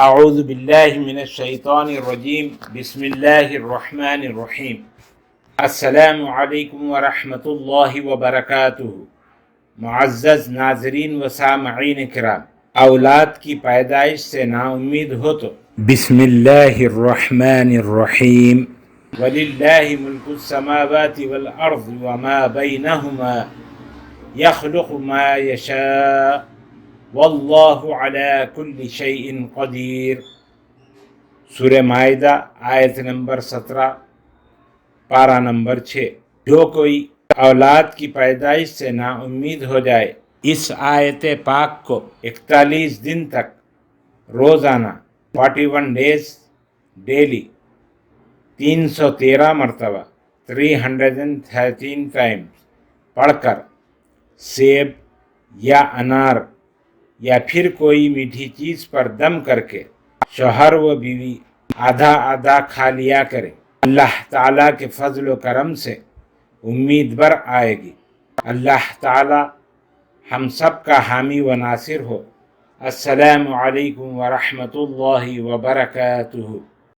اعوذ باللہ من الشیطان الرجیم بسم اللہ الرحمن الرحیم السلام علیکم ورحمۃ اللہ وبرکاتہ۔ معزز ناظرین و سامعین کرام، اولاد کی پیدائش سے نا امید ہو تو بسم اللہ الرحمن الرحیم وَلِلَّهِ مُلْكُ السَّمَاوَاتِ وَالْأَرْضِ وَمَا بَيْنَهُمَا يَخْلُقُ مَا يَشَاءُ وَاللَّهُ عَلَى كُلِّ شَيْءٍ قَدِيرٌ۔ سورہ مائدہ آیت نمبر 17، پارہ نمبر 6۔ جو کوئی اولاد کی پیدائش سے نا امید ہو جائے، اس آیت پاک کو 41 دن تک روزانہ 41 days ڈیلی 313 مرتبہ 313 times پڑھ کر سیب یا انار یا پھر کوئی میٹھی چیز پر دم کر کے شوہر و بیوی آدھا آدھا کھا لیا کرے، اللہ تعالیٰ کے فضل و کرم سے امید بر آئے گی۔ اللہ تعالیٰ ہم سب کا حامی و ناصر ہو۔ السلام علیکم ورحمۃ اللہ وبرکاتہ۔